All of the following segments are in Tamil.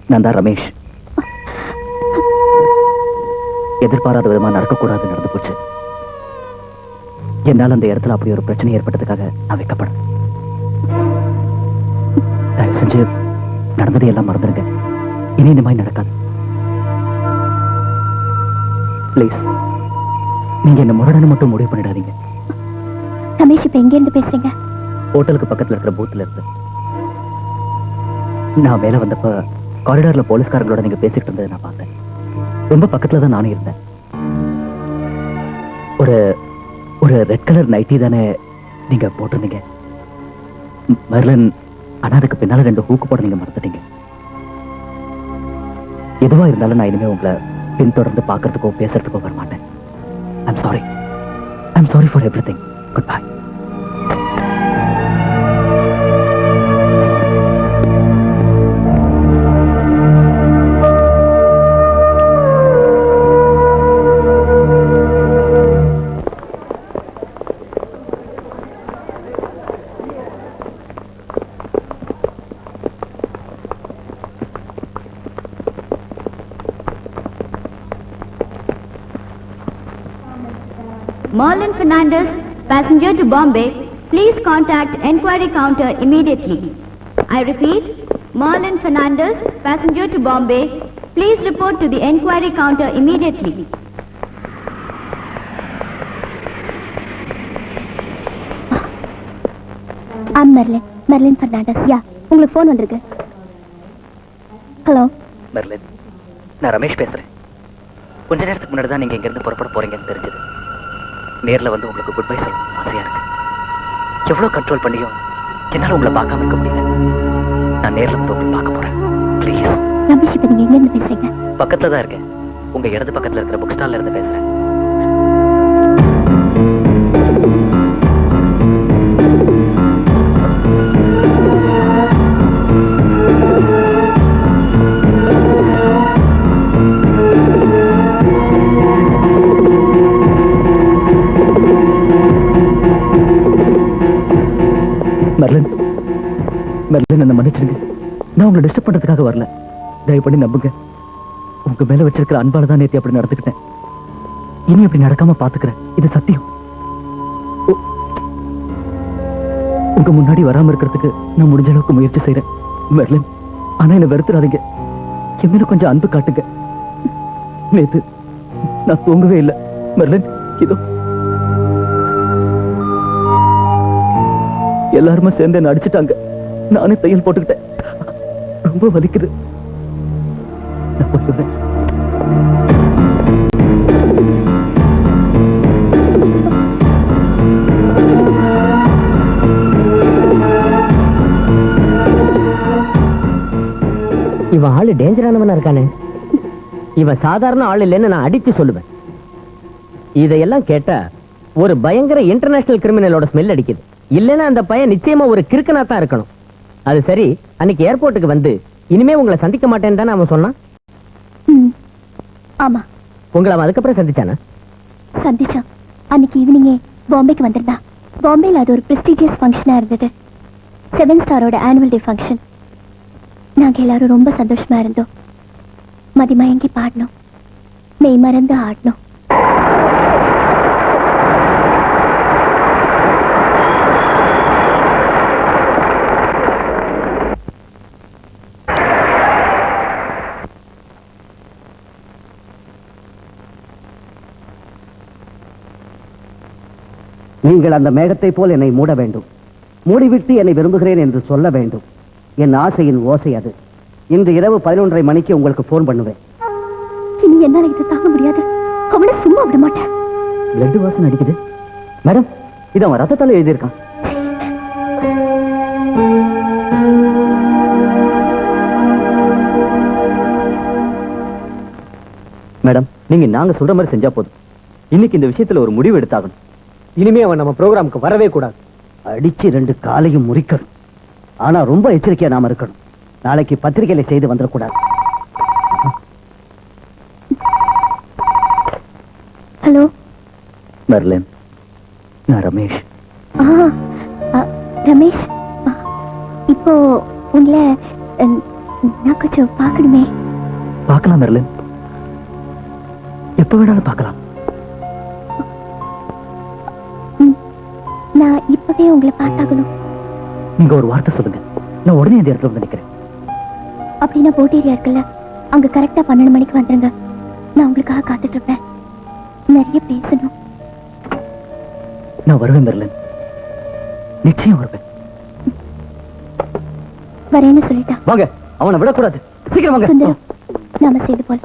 நான் தான் ரமேஷ். எதிர்பாராத விதமா நடக்கக்கூடாது நடந்து போச்சு. என்னால் அந்த இடத்துல அப்படி ஒரு பிரச்சனை ஏற்பட்டதுக்காக நான் வைக்கப்படும். தயவு செஞ்சு நடந்ததை எல்லாம் மறந்துடுங்க. இனி இந்த மாதிரி நடக்காது. பிளீஸ், நீங்க என்ன முரடனை மட்டும் முடிவு பண்ணிடாதீங்க. ரமேஷ், இப்ப எங்க இருந்து பேசுறீங்க? ஹோட்டலுக்கு பக்கத்துல இருக்கிற பூத்துல இருந்து. நான் மேல வந்தப்ப காரிடார்ல போலீஸ்காரங்களோட நீங்க பேசிட்டு இருந்ததை நான் பார்த்தேன். ரொம்ப பக்கத்துல தான் நானும் இருந்தேன். ஒரு ஒரு ரெட் கலர் நைட்டி தானே நீங்க போட்டிருந்தீங்க மெர்லின்? ஆனா அதுக்கு பின்னால 2 ஹூக்கு போட நீங்க மறந்துட்டீங்க. எதுவா இருந்தாலும் நான் இனிமே உங்களை பின்தொடர்ந்து பார்க்கறதுக்கோ பேசுறதுக்கோ வர மாட்டேன். I'm sorry for everything. Good bye. Merlin Fernandez, passenger to Bombay, please contact enquiry counter immediately. I repeat, Merlin Fernandez, passenger to Bombay, please report to the enquiry counter immediately. I'm Merlin Fernandez. Yeah, உங்களுக்கு phone வந்திருக்கு. Hello. மெர்லின், நான் ரமேஷ் பேசுறேன். கொஞ்ச நேரத்துக்கு முன்னாடி தான் நீங்க இங்க இருந்து புறப்பட போறீங்கன்னு தெரிஞ்சது. நேர்ல வந்து உங்களுக்கு குட் பை சொல்ல ஆசையா இருக்கு. எவ்வளவு கண்ட்ரோல் பண்ணியும் என்னால உங்களை பார்க்காம இருக்க முடியல. நான் நேர்ல வந்து உங்களை பார்க்க போறேன். ப்ளீஸ். ரமேஷ், இப்ப நீங்க எங்க இருந்து பேசுறீங்க? பக்கத்துல தான் இருக்கேன். உங்க இடது பக்கத்துல இருக்கிற புக் ஸ்டால்ல இருந்து பேசுறேன். மெர்லின், என்ன மன்னிச்சிருங்க. நான் உங்களை டிஸ்டர்ப் பண்றதுக்காக வரல. தயவு பண்ணி நம்புங்க. உங்க மேல வச்சிருக்கிற அன்பால தான் நேத்தி அப்படி நடந்துக்கிட்டேன். இனி அப்படி நடக்காம பாத்துக்கிறேன். இது சத்தியம். உங்க முன்னாடி வராம இருக்கிறதுக்கு நான் முடிஞ்ச அளவுக்கு முயற்சி செய்யறேன் மெர்லின். ஆனா என்ன வெறுத்துறாதீங்க. என் மேல கொஞ்சம் அன்பு காட்டுங்க. நேத்து நான் தூங்கவே இல்லை மெர்லின். இதோ எல்லாருமே சேர்ந்து என்ன அடிச்சுட்டாங்க. நானே தையல் போட்டுக்கிட்டேன். ரொம்ப வலிக்குது. நான் போயிடுறேன். இவன் ஆளு டேஞ்சரானவனா இருக்கானே. இவன் சாதாரண ஆள் இல்லைன்னு நான் அடிச்சு சொல்லுவேன். இதையெல்லாம் கேட்டா ஒரு பயங்கர இன்டர்நேஷனல் கிரிமினலோட ஸ்மெல் அடிக்குது. இல்லைன்னா அந்த பையன் நிச்சயமா ஒரு கிறுக்கனா தான் இருக்கணும். அது சரி, அன்னைக்கு ஏர்போர்ட்டுக்கு வந்து இனிமே உங்களை சந்திக்க மாட்டேன்னு தானே அவன் சொன்னான்? ஆமா. உங்களை அவன் அதுக்கப்புறம் சந்திச்சானா? சந்திச்சான். அன்னைக்கு ஈவினிங்கே பாம்பேக்கு வந்திருந்தா. பாம்பேல அது ஒரு பிரஸ்டீஜியஸ் ஃபங்க்ஷனா இருந்தது. 7 ஸ்டாரோட ஆனுவல் டே ஃபங்க்ஷன். நாங்க எல்லாரும் ரொம்ப சந்தோஷமா இருந்தோம். மதிமயங்கி பாடணும், மெய் மறந்து ஆடணும். நீங்கள் அந்த மேகத்தை போல் என்னை மூட வேண்டும். மூடிவிட்டு என்னை விரும்புகிறேன் என்று சொல்ல வேண்டும். என் ஆசையின் ஓசை அது. இன்று இரவு 11:30 மணிக்கு உங்களுக்கு போன் பண்ணுவேன். இனி என்னால இதை தாங்க முடியாது. அவனை சும்மா விட மாட்டேன். பிளட் வாசனை அடிக்குது மேடம். இது அவன் ரத்தத்தால எழுதியிருக்கான். மேடம், நீங்க நாங்க சொல்ற மாதிரி செஞ்சா போதும். இன்னைக்கு இந்த விஷயத்துல ஒரு முடிவு எடுத்தாகணும். இனிமே அவன் நம்ம ப்ரோக்ராமுக்கு வரவே கூடாது. அடிச்சு 2 காலையும் முறிக்கணும். ஆனா ரொம்ப எச்சரிக்கையா நாம இருக்கணும். நாளைக்கு பத்திரிகையில செய்து வந்துடக்கூடாது. ஹலோ மெர்லின், நான் ரமேஷ். ரமேஷ், இப்போ உங்களை நான் கொஞ்சம் பார்க்கணுமே. பார்க்கலாம் மெர்லின், எப்ப வேணாலும் பார்க்கலாம். நான் இப்பவே உங்களை பார்த்தாகணும். நீங்க ஒரு வார்த்தை சொல்லுங்க, நான் உடனே அந்த இடத்துல வந்து நிக்கிறேன். அப்படின்னா போட் ஏரியா இருக்குல்ல, அங்க கரெக்டா 12 மணிக்கு வந்துருங்க. நான் உங்களுக்காக காத்துட்டு இருப்பேன். நிறைய பேசணும். நான் வருவேன் மெர்லின், நிச்சயம் வருவேன். வரேன்னு சொல்லிட்டான். வாங்க, அவனை விடக்கூடாது. சீக்கிரம் வாங்க. சுந்தரம், நாம செய்து போல.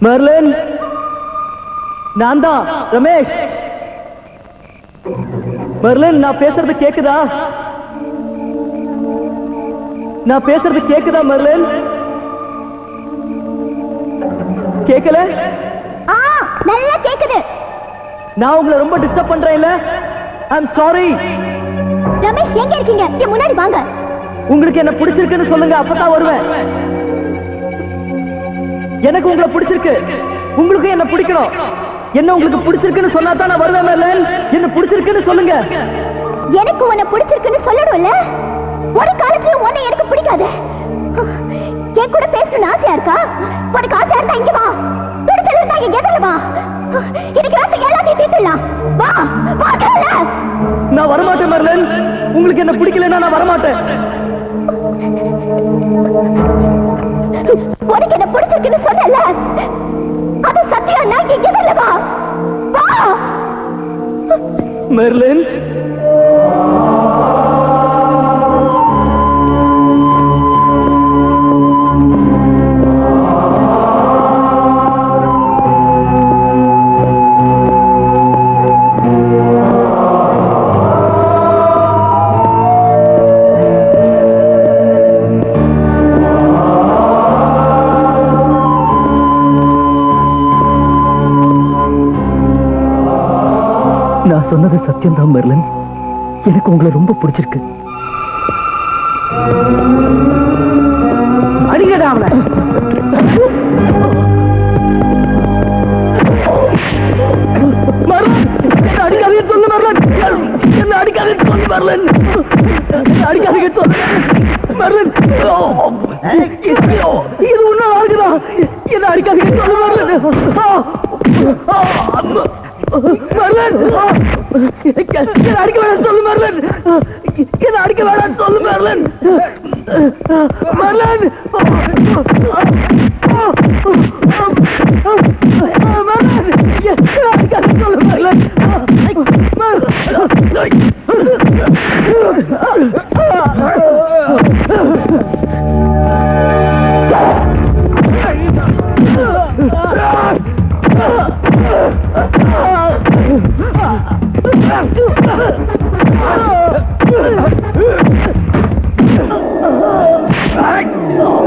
மெர்லின், நான் தான் ரமேஷ். மெர்லின், நான் பேசுறது கேக்குதா? நான் பேசுறது கேக்குதா மெர்லின்? கேக்கல? நல்லா கேக்குது. நான் உங்களை ரொம்ப டிஸ்டர்ப் பண்றேன் இல்ல? I'm sorry. ரமேஷ், எங்க இருக்கீங்க? இங்க முன்னாடி வாங்க. உங்களுக்கு என்ன பிடிச்சிருக்குன்னு சொல்லுங்க, அப்பதான் வருவேன். எனக்கு உங்களை பிடிச்சிருக்கு, உங்களுக்கு என்ன பிடிக்கணும். என்ன உங்களுக்கு பிடிச்சிருக்குன்னு சொன்னா தான் நான் வருவேன் மெர்லின். என்ன பிடிச்சிருக்குன்னு சொல்லுங்க. எனக்கு உன்னை பிடிச்சிருக்குன்னு சொல்லணும்ல. ஒரு காலத்துலயும் உன்னை எனக்கு பிடிக்காது. என் கூட பேசணும்னு ஆசையா இருக்கா? உனக்கு ஆசையா இருந்தா இங்க வா. துடிச்சல் இருந்தா இங்க எதிர வா. எனக்கு ராத்திரி எல்லாத்தையும் தீர்த்துடலாம். வா, வாங்கல. நான் வரமாட்டேன் மெர்லின். உங்களுக்கு என்ன பிடிக்கலன்னா நான் வரமாட்டேன். உனக்கு என்ன பிடிச்சிருக்குன்னு சொன்னல, அது சத்தியம். நான் இங்க எதிர வா. வா மெர்லின். நான் சொன்னது சத்தியம்தான் மெர்லின். எனக்கு உங்களை ரொம்ப பிடிச்சிருக்கு. அடிக்கடா அவனை. அடிக்காதே சொல்லு மெர்லின். என்ன அடிக்காதே சொல்லு மெர்லின். அடிக்காதே சொல்லு மெர்லின். இது உன்னால ஆகுதா? என்ன அடிக்காதே சொல்லு மெர்லின். மெர்லின், என்ன அடிக்க வேணாம் சொல்லு மெர்லின். என்ன அடிக்க வேணாம் சொல்லு மெர்லின். மெர்லின், என்ன அடிக்காத சொல்லு மெர்லின். Oh!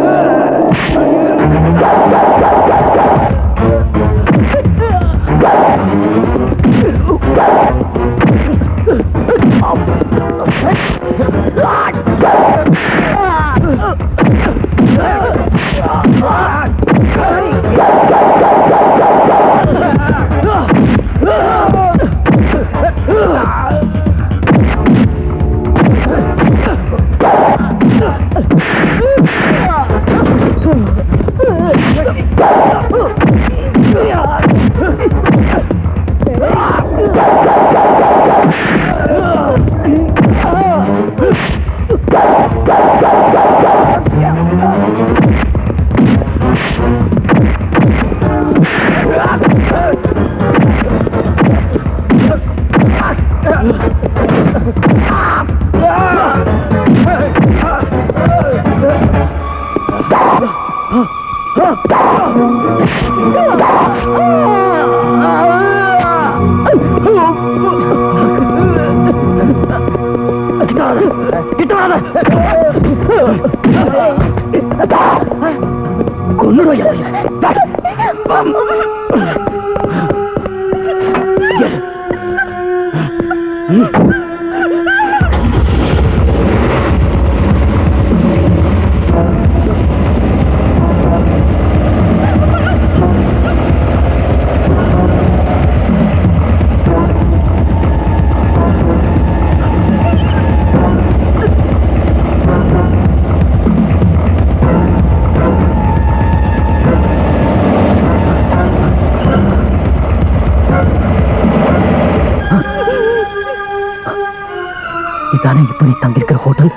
தானே இப்ப நீ தங்கியிருக்கிற ஹோட்டல்.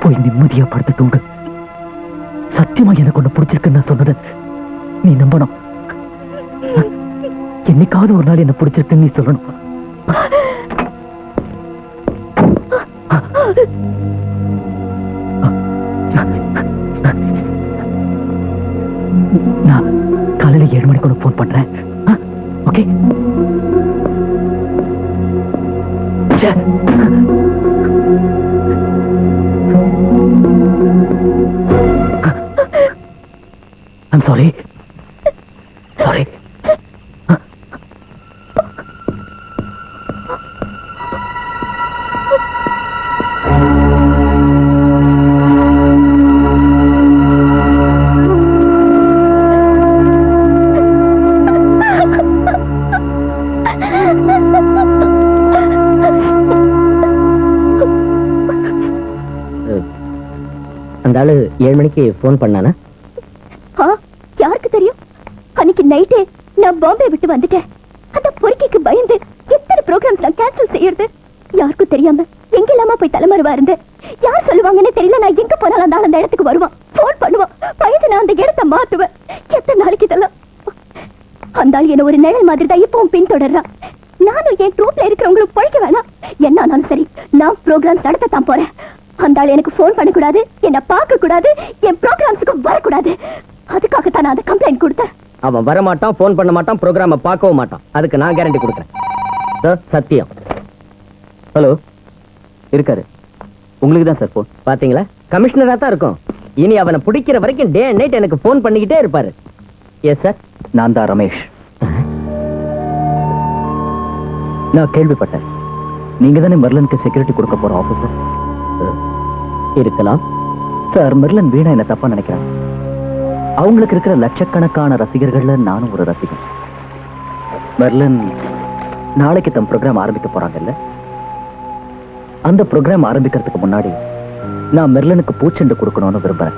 போய் நிம்மதியா படுத்து தூங்கு. சத்தியமா எனக்கு ஒண்ணு பிடிச்சிருக்குன்னு நான் சொன்னது நீ நம்பணும். என்னைக்காவது ஒரு நாள் என்ன பிடிச்சிருக்குன்னு நீ சொல்லணும். நான் காலையில 7 மணிக்கு உனக்கு போன் பண்றேன். ஓகே? I'm sorry. Sorry. அந்த ஆளு 7 மணிக்கு போன் பண்ணானா? யாருக்கு தெரியும்? அன்னைக்கு நைட்டே நான் பாம்பே விட்டு வந்துட்டேன். அந்த பொறுக்கிக்கு பயந்து எத்தனை ப்ரோக்ராம்ஸ் நான் கேன்சல் செய்யறது யாருக்கும் தெரியாம எங்கெல்லாமா போய் தலைமறைவா இருந்து யார் சொல்லுவாங்கன்னு தெரியல. நான் எங்க போனாலும் அந்த ஆள் அந்த இடத்துக்கு வருவான், போன் பண்ணுவான். பயந்து நான் அந்த இடத்தை மாத்துவேன். எத்தனை நாளைக்கு இதெல்லாம்? அந்த ஆள் என்ன ஒரு நிழல் மாதிரி தான் இப்பவும் பின்தொடர்றான். நானும் என் ட்ரூப்ல இருக்கிறவங்களுக்கு பழிக்க வேணாம். என்ன ஆனாலும் சரி, நான் ப்ரோக்ராம்ஸ் நடத்தத்தான் போறேன். அந்த ஆள் எனக்கு போன் பண்ணக்கூடாது, என்ன பார்க்க கூடாது, என் ப்ரோக்ராம்ஸுக்கு வரக்கூடாது. அதுக்காகத்தான் நான் அந்த கம்ப்ளைண்ட் கொடுத்தேன். அவன் வரமாட்டான், போன் பண்ண மாட்டான், ப்ரோக்ராம பார்க்கவும் மாட்டான். அதுக்கு நான் கேரண்டி கொடுக்குறேன். சார், சத்தியம். ஹலோ, இருக்காரு. உங்களுக்கு தான் சார் போன். பாத்தீங்களா, கமிஷனரா தான் இருக்கும். இனி அவனை பிடிக்கிற வரைக்கும் டே அண்ட் நைட் எனக்கு போன் பண்ணிக்கிட்டே இருப்பாரு. Yes sir. நான் தான் ரமேஷ். நான் கேள்விப்பட்டேன், நீங்க தானே மெர்லனுக்கு செக்யூரிட்டி கொடுக்க போற ஆபீசர். இருக்கலாம் சார். மெர்லன் வீணா என்ன தப்பா நினைக்கிறாங்க. அவங்களுக்கு இருக்கிற லட்சக்கணக்கான ரசிகர்கள்ல நானும் ஒரு ரசிகன். மெர்லன் நாளைக்கு தம் ப்ரோக்ராம் ஆரம்பிக்க போறாங்கல்ல, அந்த ப்ரோக்ராம் ஆரம்பிக்கிறதுக்கு முன்னாடி நான் மெர்லனுக்கு பூச்செண்டு கொடுக்கணும்னு விரும்புறேன்.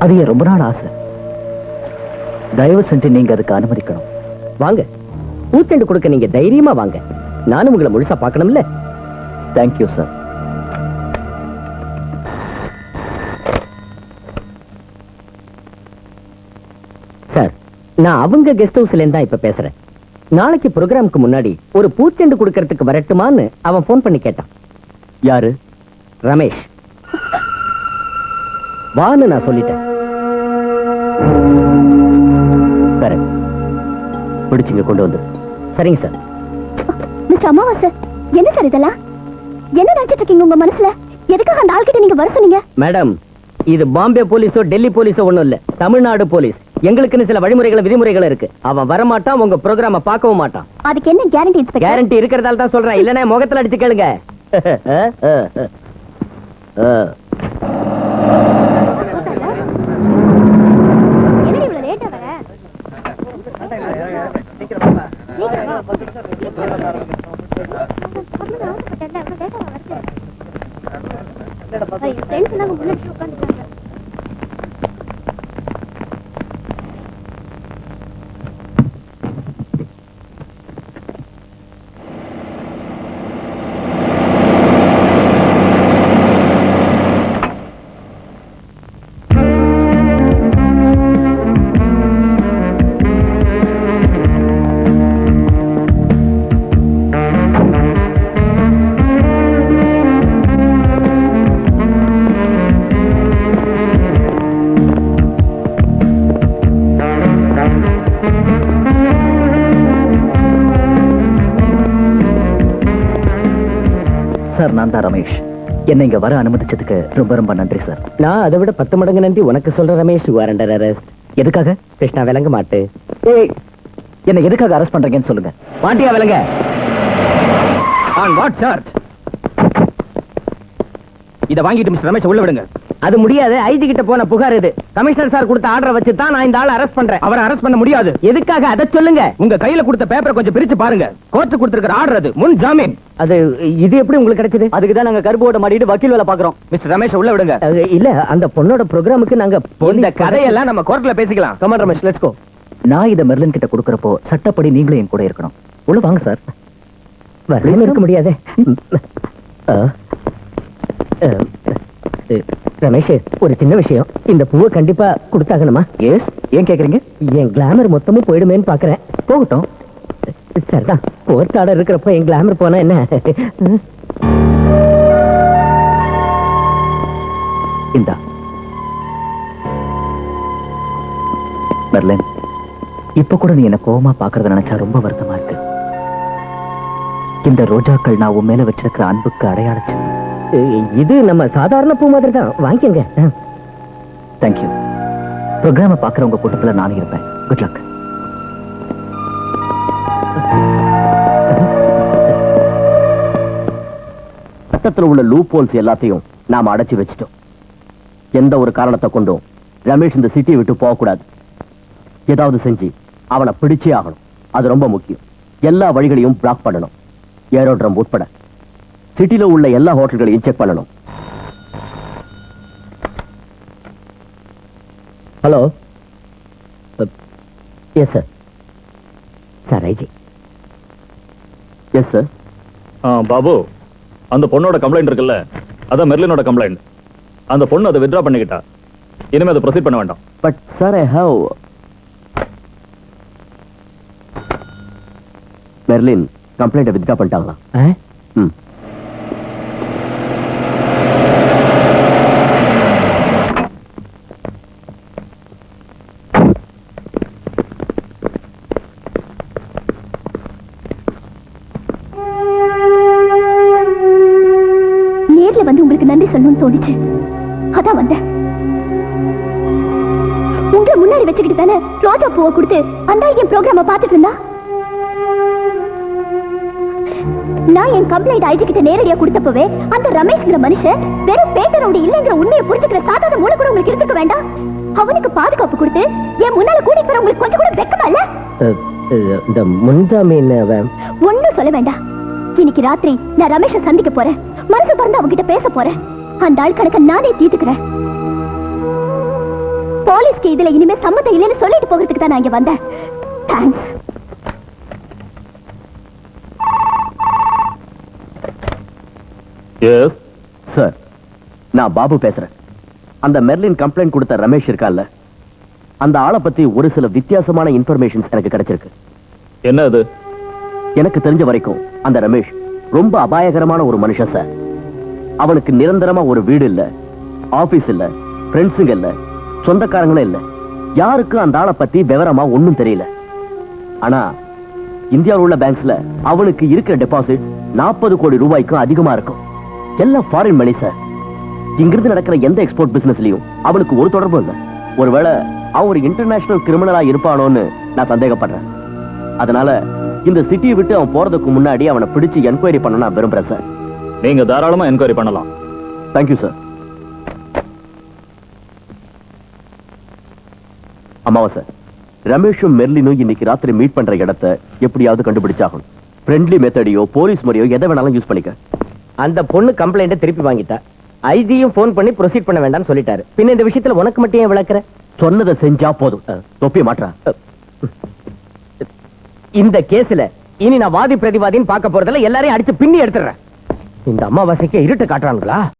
அது என் ரொம்ப நாள் ஆசை. தயவு செஞ்சு நீங்க அதுக்கு அனுமதிக்கணும். வாங்க, பூச்செண்டு கொடுக்க நீங்க தைரியமா வாங்க. நானும் உங்களை முழுசா பார்க்கணும்ல. Thank you sir. சார், நான் அவங்க கெஸ்ட் ஹவுஸ்ல இருந்தா இப்ப பேசுறேன். நாளைக்கு ப்ரோக்ராமுக்கு முன்னாடி ஒரு பூச்செண்டு கொடுக்கறதுக்கு வரட்டுமான்னு அவன் போன் பண்ணி கேட்டான். யாரு? ரமேஷ். வான்னு நான் சொல்லிட்டேன். பிடிச்சிங்க கொண்டு வந்து. சரிங்க சார். மிஸ்டர் அமாவாசை, என்ன சார் இதெல்லாம்? என்ன நினைச்சிட்டு இருக்கீங்க உங்க மனசுல? எதுக்காக அந்த ஆள்கிட்ட நீங்க வர சொன்னீங்க? மேடம், இது பாம்பே போலீஸோ டெல்லி போலீஸோ ஒண்ணும் இல்ல, தமிழ்நாடு போலீஸ். எங்களுக்குன்னு சில வழிமுறைகள் விதிமுறைகள் இருக்கு. அவன் வரமாட்டான், உங்க ப்ரோக்ராம பார்க்கவும் மாட்டான். அதுக்கு என்ன கேரண்டி இன்ஸ்பெக்டர்? கேரண்டி இருக்கிறதால தான் சொல்றேன், இல்லன்னா முகத்துல அடிச்சு கேளுங்க. என்னடி இவ்வளவு லேட்டா வர? சார், நான் தான் ரமேஷ். என்னை இங்க வர அனுமதிச்சதுக்கு ரொம்ப ரொம்ப நன்றி சார். நான் அதை விட 10 மடங்கு நன்றி உனக்கு சொல்ற ரமேஷ். வாரண்டர் அரெஸ்ட். எதுக்காக? கிருஷ்ணா விளங்க மாட்டு. ஏய், என்ன எதுக்காக அரெஸ்ட் பண்றீங்கன்னு சொல்லுங்க. மாட்டியா விளங்க? On what charge? இத வாங்கிட்டு மிஸ்டர் ரமேஷ் உள்ள விடுங்க. அது முடியாது. ஐஜி கிட்ட போன புகார் இது. கமிஷனர் சார் கொடுத்த ஆர்டரை வச்சு தான் நான் இந்த ஆளை அரெஸ்ட் பண்றேன். அவரை அரெஸ்ட் பண்ண முடியாது. எதுக்காக அதை சொல்லுங்க. உங்க கையில கொடுத்த பேப்பரை கொஞ்சம் பிரிச்சு பாருங்க. கோர்ட் கொடுத்திருக்கிற ஆர்டர் அது. முன் ஜாமீன். அது இது எப்படி உங்களுக்கு கிடைச்சது? அதுக்கு தான் நாங்க கருப்போட மாட்டிட்டு வக்கீல் வேலை பாக்குறோம். மிஸ்டர் ரமேஷ் உள்ள விடுங்க. இல்ல, அந்த பொண்ணோட ப்ரோக்ராமுக்கு நாங்க இந்த கதையெல்லாம் நம்ம கோர்ட்ல பேசிக்கலாம். Come on Ramesh, let's go. நான் இத மெர்லின் கிட்ட கொடுக்கறப்போ சட்டப்படி நீங்களும் என் கூட இருக்கணும். உள்ள வாங்க சார். வரலன்னு இருக்க முடியாதே. ரமேஷ், ஒரு சின்ன விஷயம். இந்த பூவை கண்டிப்பா கொடுத்தாகணுமா? எஸ். ஏன் கேக்குறீங்க? என் கிளாமர் மொத்தமும் போயிடுமேன்னு பாக்குறேன். போகட்டும். சரிதான், கோர்ட் ஆர்டர் இருக்கிறப்ப என் கிளாமர் போனா என்ன? இந்தா மெர்லின், இப்ப கூட நீ என்ன கோவமா பாக்குறத நினைச்சா ரொம்ப வருத்தமா இருக்கு. இந்த ரோஜாக்கள் நான் உன் மேல வச்சிருக்கிற அன்புக்கு அடையாளச்சு. இது நம்ம சாதாரண பூ மாதிரி தான், வாங்கிக்கங்க. தேங்க்யூ. ப்ரோக்ராம பாக்குறவங்க கூட்டத்துல நானும் இருப்பேன். Good luck. சட்டத்துல உள்ள லூப் ஹோல்ஸ் எல்லாத்தையும் நாம அடைச்சு வச்சிட்டோம். எந்த ஒரு காரணத்தை கொண்டும் ரமேஷ் இந்த சிட்டியை விட்டு போக கூடாது. ஏதாவது செஞ்சு அவனை பிடிச்சே ஆகணும். அது ரொம்ப முக்கியம். எல்லா வழிகளையும் பிளாக் பண்ணணும். ஏரோட்ரம் உட்பட சிட்டில உள்ள எல்லா ஹோட்டல்களையும் செக் பண்ணணும். Hello. Yes sir. Sir IG. Yes sir. Babu, அந்த பொண்ணோட கம்ப்ளைண்ட் இருக்குல்ல, அதான் மெர்லினோட கம்ப்ளைண்ட். அந்த பொண்ணு அதை வித்ட்ரா பண்ணிக்கிட்டா. இனிமே அதை ப்ரொசீட் பண்ண வேண்டாம். But sir, I have Merlin complaint withdraw பண்ணிட்டாங்களா? ம். நேர்ல வந்து உங்களுக்கு நன்றி சொல்லணும்னு தோணுச்சு, அதான் வந்தேன். உங்களை முன்னாடி வச்சுக்கிட்டு தானே ரோஜா பூவை கொடுத்து அந்த என் ப்ரோக்ராம பார்த்துட்டு இருந்தா. நான் என் கம்ப்ளைண்ட் ஐஜி கிட்ட நேரடியா கொடுத்தப்பவே அந்த ரமேஷ்ங்கிற மனுஷன் வெறும் பேட்டரோட இல்லைங்கிற உண்மையை புரிஞ்சுக்கிற சாதாரண மூளை கூட உங்களுக்கு இருந்துக்க வேண்டாம். அவனுக்கு பாதுகாப்பு கொடுத்து என் முன்னால கூட்டிட்டு வர உங்களுக்கு கொஞ்சம் கூட வெக்கமா இல்ல? இந்த முன்ஜாமீன் ஒண்ணும் சொல்ல வேண்டாம். இன்னைக்கு ராத்திரி நான் ரமேஷை சந்திக்க போறேன். மனசு திறந்து அவகிட்ட பேச போறேன். அந்த ஆள் கணக்க நானே தீர்த்துக்கிறேன். போலீஸ்க்கு இதுல இனிமே சம்மதம் இல்லைன்னு சொல்லிட்டு போகிறதுக்கு தான் நான் இங்க வந்தேன். தேங்க்ஸ். எஸ் சார், நான் பாபு பேசுறேன். அந்த மெர்லின் கம்ப்ளைண்ட் கொடுத்த ரமேஷ் இருக்கான்ல, அந்த ஆளை பத்தி ஒரு சில வித்தியாசமான இன்ஃபர்மேஷன்ஸ் எனக்கு கிடைச்சிருக்கு. என்ன அது? எனக்கு தெரிஞ்ச வரைக்கும் அந்த ரமேஷ் ரொம்ப அபாயகரமான ஒரு மனுஷன் சார். அவனுக்கு நிரந்தரமா ஒரு வீடு இல்ல, ஆபீஸ் இல்ல, ஃப்ரெண்ட்ஸுங்க இல்ல, சொந்தக்காரங்களும் இல்ல. யாருக்கும் அந்த ஆளை பத்தி விவரமா ஒண்ணும் தெரியல. ஆனா இந்தியாவில் உள்ள பேங்க்ஸ்ல அவனுக்கு இருக்கிற டெபாசிட் 40 கோடி ரூபாய்க்கும் அதிகமா இருக்கும். எல்லாம் ஃபாரின் மணி சார். இங்கிருந்து நடக்கிற எந்த எக்ஸ்போர்ட் பிசினஸ்லயும் அவனுக்கு ஒரு தொடர்பும் இல்லை. ஒருவேளை அவன் ஒரு இன்டர்நேஷனல் கிரிமினலா இருப்பானோன்னு நான் சந்தேகப்படுறேன். அதனால இந்த சிட்டியை விட்டு அவன் போறதுக்கு முன்னாடி அவனை பிடிச்சு என்கொயரி பண்ண நான் விரும்புறேன் சார். நீங்க தாராளமா என்கொயரி பண்ணலாம். Thank you sir. அமாவாசை, ரமேஷும் மெர்லினும் இன்னைக்கு ராத்திரி மீட் பண்ற இடத்தை எப்படியாவது கண்டுபிடிச்சாகணும். ஃப்ரெண்ட்லி மெத்தடியோ போலீஸ் முறையோ எதை வேணாலும் யூஸ் பண்ணிக்க. அந்த பொண்ணு கம்ப்ளைண்ட திருப்பி வாங்கிட்டா. ஐஜியும் போன் பண்ணி ப்ரொசீட் பண்ண வேண்டாம்னு சொல்லிட்டாரு. பின்ன இந்த விஷயத்துல உனக்கு மட்டும் ஏன் விளக்குற? சொன்னதை செஞ்சா போதும். தொப்பி மாற்றா. இந்த கேஸ்ல இனி நான் வாதி பிரதிவாதின்னு பார்க்க போறதுல எல்லாரையும் அடிச்சு பின்னி எடுத்துறேன். இந்த அமாவாசைக்கு இருட்டு காட்டுறாங்களா?